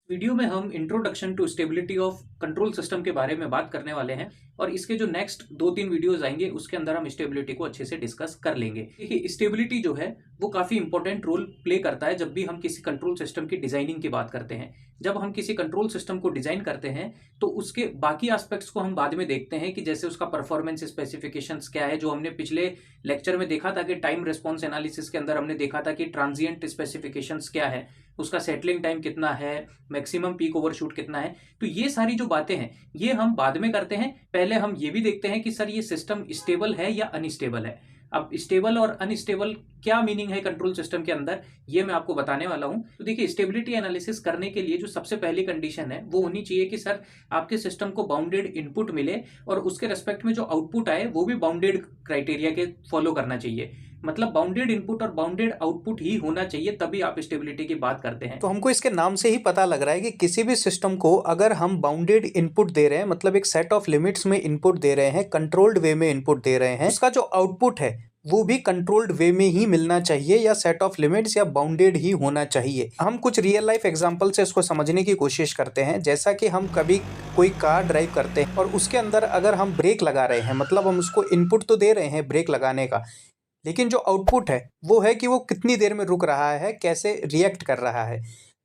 Video में हम introduction to stability of control system के बारे में बात करने वाले हैं और इसके जो नेक्स्ट 2-3 वीडियोस आएंगे उसके अंदर हम स्टेबिलिटी को अच्छे से डिस्कस कर लेंगे। देखिए, स्टेबिलिटी जो है वो काफ़ी इंपॉर्टेंट रोल प्ले करता है जब भी हम किसी कंट्रोल सिस्टम की डिजाइनिंग की बात करते हैं। जब हम किसी कंट्रोल सिस्टम को डिजाइन करते हैं तो उसके बाकी एस्पेक्ट्स को हम बाद में देखते हैं कि जैसे उसका परफॉर्मेंस स्पेसिफिकेशंस क्या है, जो हमने पिछले लेक्चर में देखा था कि टाइम रिस्पॉन्स एनालिसिस के अंदर हमने देखा था कि ट्रांजिएंट स्पेसिफिकेशंस क्या है, उसका सेटलिंग टाइम कितना है, मैक्सिमम पीक ओवरशूट कितना है। तो ये सारी जो बातें हैं ये हम बाद में करते हैं। पहले हम ये भी देखते हैं कि सर ये सिस्टम स्टेबल है या अनस्टेबल है। अब स्टेबल और अनस्टेबल क्या मीनिंग है कंट्रोल सिस्टम के अंदर, ये मैं आपको बताने वाला हूं। तो देखिए, स्टेबिलिटी एनालिसिस करने के लिए जो सबसे पहली कंडीशन है वो होनी चाहिए कि सर आपके सिस्टम को बाउंडेड इनपुट मिले और उसके रेस्पेक्ट में जो आउटपुट आए वो भी बाउंडेड क्राइटेरिया के फॉलो करना चाहिए। मतलब बाउंडेड इनपुट और बाउंडेड आउटपुट ही होना चाहिए, तभी आप स्टेबिलिटी की बात करते हैं। तो हमको इसके नाम से ही पता लग रहा है कि किसी भी सिस्टम को अगर हम बाउंडेड इनपुट दे रहे हैं, मतलब एक सेट ऑफ लिमिट्स में इनपुट दे रहे हैं, कंट्रोल्ड वे में इनपुट दे रहे हैं, उसका जो आउटपुट है वो भी कंट्रोल्ड वे में ही मिलना चाहिए या सेट ऑफ लिमिट्स या बाउंडेड ही होना चाहिए। हम कुछ रियल लाइफ एग्जांपल से इसको समझने की कोशिश करते हैं। जैसा कि हम कभी कोई कार ड्राइव करते हैं और उसके अंदर अगर हम ब्रेक लगा रहे हैं, मतलब हम उसको इनपुट तो दे रहे हैं ब्रेक लगाने का, लेकिन जो आउटपुट है वो है कि वो कितनी देर में रुक रहा है, कैसे रिएक्ट कर रहा है।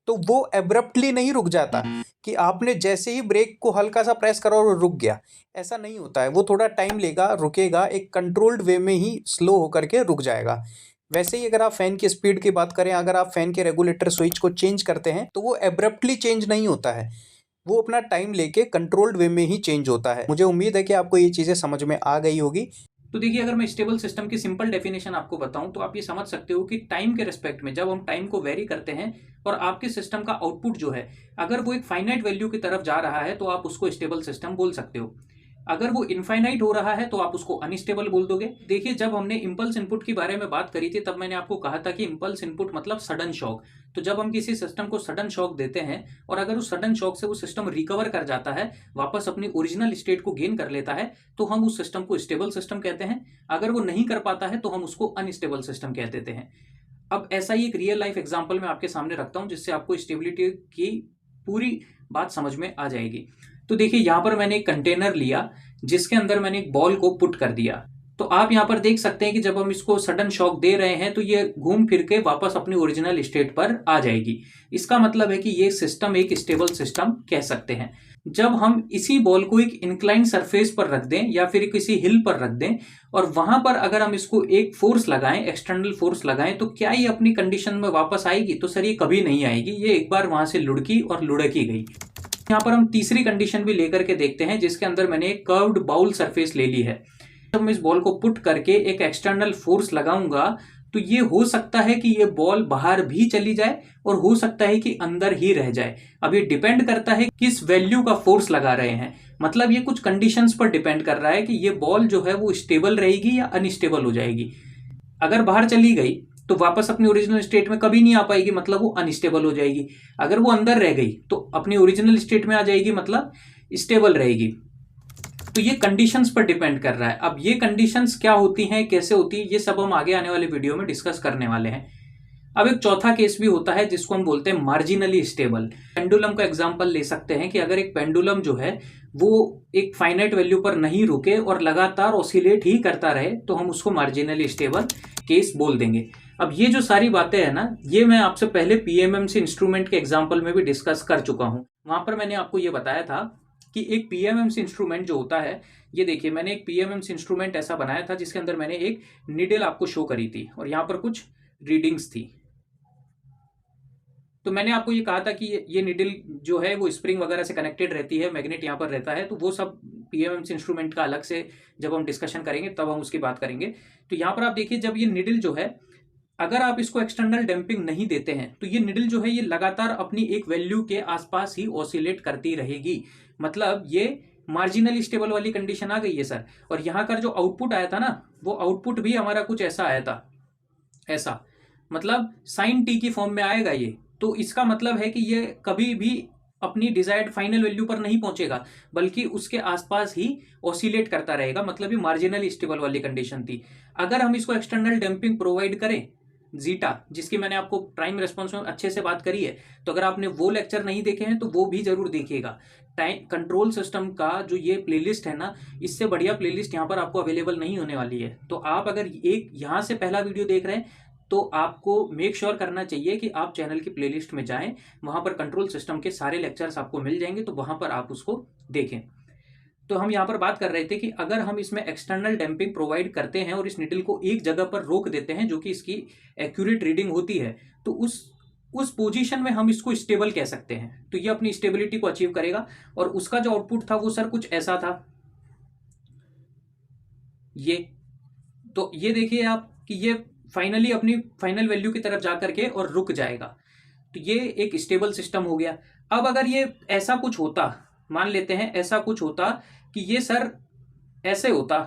तो वो एब्रप्टली नहीं रुक जाता कि आपने जैसे ही ब्रेक को हल्का सा प्रेस करा और रुक गया, ऐसा नहीं होता है। वो थोड़ा टाइम लेगा, रुकेगा, एक कंट्रोल्ड वे में ही स्लो होकर के रुक जाएगा। वैसे ही अगर आप फैन की स्पीड की बात करें, अगर आप फैन के रेगुलेटर स्विच को चेंज करते हैं तो वो एब्रप्टली चेंज नहीं होता है, वो अपना टाइम लेके कंट्रोल्ड वे में ही चेंज होता है। मुझे उम्मीद है कि आपको ये चीज़ें समझ में आ गई होगी। तो देखिए, अगर मैं स्टेबल सिस्टम की सिंपल डेफिनेशन आपको बताऊं तो आप ये समझ सकते हो कि टाइम के रिस्पेक्ट में जब हम टाइम को वेरी करते हैं और आपके सिस्टम का आउटपुट जो है अगर वो एक फाइनाइट वैल्यू की तरफ जा रहा है तो आप उसको स्टेबल सिस्टम बोल सकते हो। अगर वो इनफाइनाइट हो रहा है तो आप उसको अनस्टेबल बोल दोगे। देखिए, जब हमने इंपल्स इनपुट के बारे में बात करी थी तब मैंने आपको कहा था कि इंपल्स इनपुट मतलब सडन शॉक। तो जब हम किसी सिस्टम को सडन शॉक देते हैं और अगर उस सडन शॉक से वो सिस्टम रिकवर कर जाता है, वापस अपनी ओरिजिनल स्टेट को गेन कर लेता है, तो हम उस सिस्टम को स्टेबल सिस्टम कहते हैं। अगर वो नहीं कर पाता है तो हम उसको अनस्टेबल सिस्टम कह देते हैं। अब ऐसा ही एक रियल लाइफ एग्जांपल मैं आपके सामने रखता हूं जिससे आपको स्टेबिलिटी की पूरी बात समझ में आ जाएगी। तो देखिए, यहां पर मैंने एक कंटेनर लिया जिसके अंदर मैंने एक बॉल को पुट कर दिया। तो आप यहां पर देख सकते हैं कि जब हम इसको सडन शॉक दे रहे हैं तो ये घूम फिर के वापस अपनी ओरिजिनल स्टेट पर आ जाएगी। इसका मतलब है कि ये सिस्टम एक स्टेबल सिस्टम कह सकते हैं। जब हम इसी बॉल को एक इंक्लाइन सरफेस पर रख दें या फिर किसी हिल पर रख दें और वहां पर अगर हम इसको एक फोर्स लगाएं, एक्सटर्नल फोर्स लगाएं, तो क्या ये अपनी कंडीशन में वापस आएगी? तो सर ये कभी नहीं आएगी। ये एक बार वहां से लुढ़की और लुढ़की गई। यहाँ पर हम तीसरी कंडीशन भी लेकर के देखते हैं जिसके अंदर मैंने एक कर्व्ड बाउल सरफेस ले ली है। जब मैं इस बॉल को पुट करके एक एक्सटर्नल फोर्स लगाऊंगा तो ये हो सकता है कि ये बॉल बाहर भी चली जाए और हो सकता है कि अंदर ही रह जाए। अब ये डिपेंड करता है किस वैल्यू का फोर्स लगा रहे हैं। मतलब ये कुछ कंडीशंस पर डिपेंड कर रहा है कि ये बॉल जो है वो स्टेबल रहेगी या अनस्टेबल हो जाएगी। अगर बाहर चली गई तो वापस अपनी ओरिजिनल स्टेट में कभी नहीं आ पाएगी, मतलब वो अनस्टेबल हो जाएगी। अगर वो अंदर रह गई तो अपनी ओरिजिनल स्टेट में आ जाएगी, मतलब स्टेबल रहेगी। तो ये कंडीशंस पर डिपेंड कर रहा है। अब ये कंडीशंस क्या होती हैं, कैसे होती है, ये सब हम आगे आने वाले वीडियो में डिस्कस करने वाले हैं। अब एक चौथा केस भी होता है जिसको हम बोलते हैं मार्जिनली स्टेबल। पेंडुलम का एग्जांपल ले सकते हैं कि अगर एक पेंडुलम जो है वो एक फाइनाइट वैल्यू पर नहीं रुके और लगातार ऑसिलेट ही करता रहे तो हम उसको मार्जिनली स्टेबल केस बोल देंगे। अब ये जो सारी बातें हैं ना, ये मैं आपसे पहले पीएमएमसी इंस्ट्रूमेंट के एग्जाम्पल में भी डिस्कस कर चुका हूं। वहां पर मैंने आपको ये बताया था कि एक पीएमएमसी इंस्ट्रूमेंट जो होता है, ये देखिए मैंने एक पीएमएमसी इंस्ट्रूमेंट ऐसा बनाया था जिसके अंदर मैंने एक नीडल आपको शो करी थी और यहाँ पर कुछ रीडिंग्स थी। तो मैंने आपको ये कहा था कि ये नीडल जो है वो स्प्रिंग वगैरह से कनेक्टेड रहती है, मैग्नेट यहाँ पर रहता है। तो वो सब पीएमएमसी इंस्ट्रूमेंट का अलग से जब हम डिस्कशन करेंगे तब हम उसकी बात करेंगे। तो यहाँ पर आप देखिए, जब ये नीडल जो है अगर आप इसको एक्सटर्नल डैम्पिंग नहीं देते हैं तो ये नीडल जो है ये लगातार अपनी एक वैल्यू के आसपास ही ऑसिलेट करती रहेगी। मतलब ये मार्जिनल स्टेबल वाली कंडीशन आ गई है सर। और यहाँ का जो आउटपुट आया था ना, वो आउटपुट भी हमारा कुछ ऐसा आया था, ऐसा मतलब साइन टी की फॉर्म में आएगा ये। तो इसका मतलब है कि ये कभी भी अपनी डिजायर्ड फाइनल वैल्यू पर नहीं पहुंचेगा बल्कि उसके आसपास ही ऑसिलेट करता रहेगा। मतलब ये मार्जिनल स्टेबल वाली कंडीशन थी। अगर हम इसको एक्सटर्नल डैम्पिंग प्रोवाइड करें जीटा, जिसकी मैंने आपको टाइम रेस्पॉन्स में अच्छे से बात करी है, तो अगर आपने वो लेक्चर नहीं देखे हैं तो वो भी जरूर देखिएगा। टाइम कंट्रोल सिस्टम का जो ये प्लेलिस्ट है ना, इससे बढ़िया प्लेलिस्ट यहाँ पर आपको अवेलेबल नहीं होने वाली है। तो आप अगर एक यहाँ से पहला वीडियो देख रहे हैं तो आपको मेक श्योर करना चाहिए कि आप चैनल की प्लेलिस्ट में जाएं, वहां पर कंट्रोल सिस्टम के सारे लेक्चर्स आपको मिल जाएंगे, तो वहां पर आप उसको देखें। तो हम यहाँ पर बात कर रहे थे कि अगर हम इसमें एक्सटर्नल डैम्पिंग प्रोवाइड करते हैं और इस निडल को एक जगह पर रोक देते हैं जो कि इसकी एक्यूरेट रीडिंग होती है, तो उस पोजीशन में हम इसको स्टेबल कह सकते हैं। तो ये अपनी स्टेबिलिटी को अचीव करेगा और उसका जो आउटपुट था वो सर कुछ ऐसा था, ये। तो ये देखिए आप कि ये फाइनली अपनी फाइनल वैल्यू की तरफ जाकर के और रुक जाएगा। तो ये एक स्टेबल सिस्टम हो गया। अब अगर ये ऐसा कुछ होता, मान लेते हैं ऐसा कुछ होता कि ये सर ऐसे होता,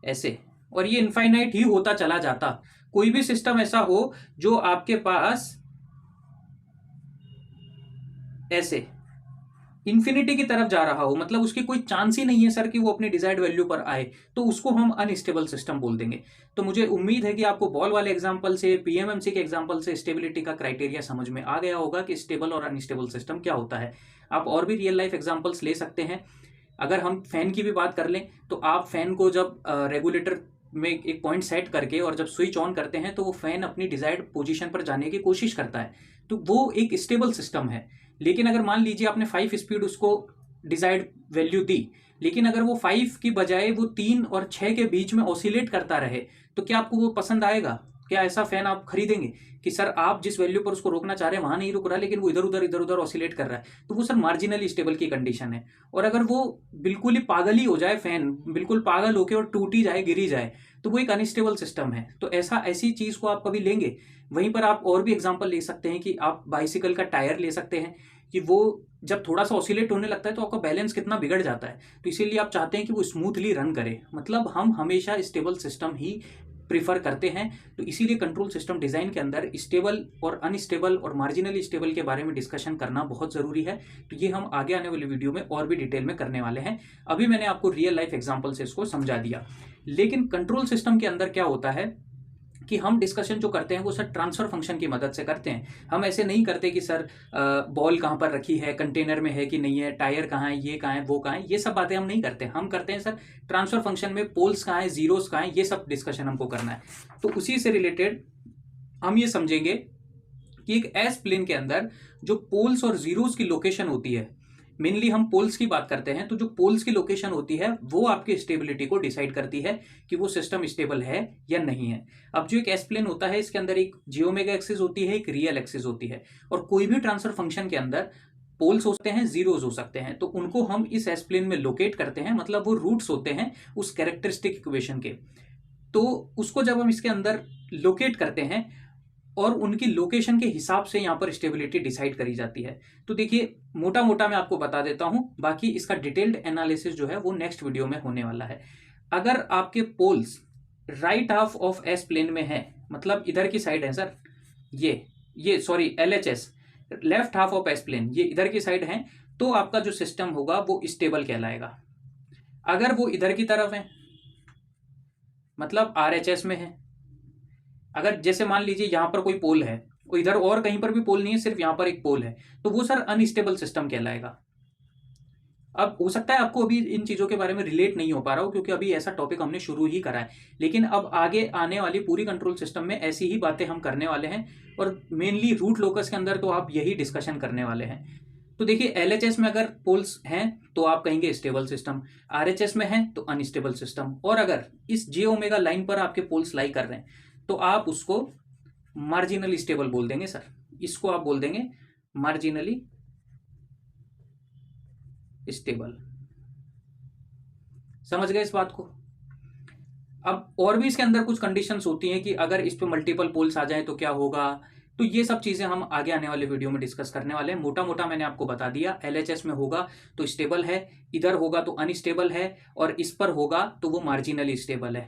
ऐसे, और ये इनफाइनाइट ही होता चला जाता। कोई भी सिस्टम ऐसा हो जो आपके पास ऐसे इन्फिनिटी की तरफ जा रहा हो, मतलब उसकी कोई चांस ही नहीं है सर कि वो अपनी डिजायर्ड वैल्यू पर आए, तो उसको हम अनस्टेबल सिस्टम बोल देंगे। तो मुझे उम्मीद है कि आपको बॉल वाले एग्जांपल से, पीएमएमसी के एग्जांपल से स्टेबिलिटी का क्राइटेरिया समझ में आ गया होगा कि स्टेबल और अनस्टेबल सिस्टम क्या होता है। आप और भी रियल लाइफ एग्जाम्पल्स ले सकते हैं। अगर हम फैन की भी बात कर लें तो आप फैन को जब रेगुलेटर में एक पॉइंट सेट करके और जब स्विच ऑन करते हैं तो वो फैन अपनी डिजायर्ड पोजीशन पर जाने की कोशिश करता है, तो वो एक स्टेबल सिस्टम है। लेकिन अगर मान लीजिए आपने 5 स्पीड उसको डिजायर्ड वैल्यू दी, लेकिन अगर वो 5 की बजाय वो 3 और 6 के बीच में ऑसिलेट करता रहे, तो क्या आपको वो पसंद आएगा? क्या ऐसा फैन आप खरीदेंगे कि सर आप जिस वैल्यू पर उसको रोकना चाह रहे हैं वहां नहीं रुक रहा, लेकिन वो इधर उधर ऑसिलेट कर रहा है, तो वो सर मार्जिनली स्टेबल की कंडीशन है। और अगर वो बिल्कुल ही पागल ही हो जाए, फैन बिल्कुल पागल होके और टूट ही जाए, गिरी जाए, तो वो एक अनस्टेबल सिस्टम है। तो ऐसी चीज को आप कभी लेंगे। वहीं पर आप और भी एग्जांपल ले सकते हैं कि आप बाइसिकल का टायर ले सकते हैं कि वो जब थोड़ा सा ऑसिलेट होने लगता है तो आपका बैलेंस कितना बिगड़ जाता है, तो इसीलिए आप चाहते हैं कि वो स्मूथली रन करे। मतलब हम हमेशा स्टेबल सिस्टम ही प्रीफर करते हैं। तो इसीलिए कंट्रोल सिस्टम डिजाइन के अंदर स्टेबल और अनस्टेबल और मार्जिनली स्टेबल के बारे में डिस्कशन करना बहुत जरूरी है। तो ये हम आगे आने वाले वीडियो में और भी डिटेल में करने वाले हैं। अभी मैंने आपको रियल लाइफ एग्जांपल से इसको समझा दिया। लेकिन कंट्रोल सिस्टम के अंदर क्या होता है कि हम डिस्कशन जो करते हैं वो सर ट्रांसफर फंक्शन की मदद से करते हैं। हम ऐसे नहीं करते कि सर बॉल कहाँ पर रखी है, कंटेनर में है कि नहीं है, टायर कहाँ है, ये कहाँ है, वो कहाँ है, ये सब बातें हम नहीं करते। हम करते हैं सर ट्रांसफर फंक्शन में पोल्स कहाँ है, जीरोस कहाँ है, ये सब डिस्कशन हमको करना है। तो उसी से रिलेटेड हम ये समझेंगे कि एक एस प्लेन के अंदर जो पोल्स और जीरोस की लोकेशन होती है, मेनली हम पोल्स की बात करते हैं, तो जो पोल्स की लोकेशन होती है वो आपकी स्टेबिलिटी को डिसाइड करती है कि वो सिस्टम स्टेबल है या नहीं है। अब जो एक एस प्लेन होता है इसके अंदर एक जियोमेगा एक्सिस होती है, एक रियल एक्सिस होती है, और कोई भी ट्रांसफर फंक्शन के अंदर पोल्स होते हैं, जीरोस हो सकते हैं, तो उनको हम इस एस प्लेन में लोकेट करते हैं। मतलब वो रूट्स होते हैं उस कैरेक्टरिस्टिक इक्वेशन के। तो उसको जब हम इसके अंदर लोकेट करते हैं और उनकी लोकेशन के हिसाब से यहाँ पर स्टेबिलिटी डिसाइड करी जाती है। तो देखिए मोटा मोटा मैं आपको बता देता हूं, बाकी इसका डिटेल्ड एनालिसिस जो है वो नेक्स्ट वीडियो में होने वाला है। अगर आपके poles right half of S plane में है, मतलब इधर की साइड है सर, ये sorry LHS left half of S plane, ये इधर की साइड है, तो आपका जो सिस्टम होगा वो स्टेबल कहलाएगा। अगर वो इधर की तरफ है, मतलब RHS में है, अगर जैसे मान लीजिए यहां पर कोई पोल है, इधर और कहीं पर भी पोल नहीं है, सिर्फ यहां पर एक पोल है, तो वो सर अनस्टेबल सिस्टम कहलाएगा। अब हो सकता है आपको अभी इन चीजों के बारे में रिलेट नहीं हो पा रहा हो, क्योंकि अभी ऐसा टॉपिक हमने शुरू ही करा है, लेकिन अब आगे आने वाली पूरी कंट्रोल सिस्टम में ऐसी ही बातें हम करने वाले हैं, और मेनली रूट लोकस के अंदर तो आप यही डिस्कशन करने वाले हैं। तो देखिए LHS में अगर पोल्स हैं तो आप कहेंगे स्टेबल सिस्टम, RHS में है तो अनस्टेबल सिस्टम, और अगर इस J-ओमेगा लाइन पर आपके पोल्स लाई कर रहे हैं तो आप उसको मार्जिनली स्टेबल बोल देंगे सर। इसको आप बोल देंगे मार्जिनली स्टेबल। समझ गए इस बात को? अब और भी इसके अंदर कुछ कंडीशंस होती हैं कि अगर इस पे मल्टीपल पोल्स आ जाए तो क्या होगा, तो ये सब चीजें हम आगे आने वाले वीडियो में डिस्कस करने वाले हैं। मोटा मोटा मैंने आपको बता दिया, LHS में होगा तो स्टेबल है, इधर होगा तो अनस्टेबल है, और इस पर होगा तो वो मार्जिनली स्टेबल है।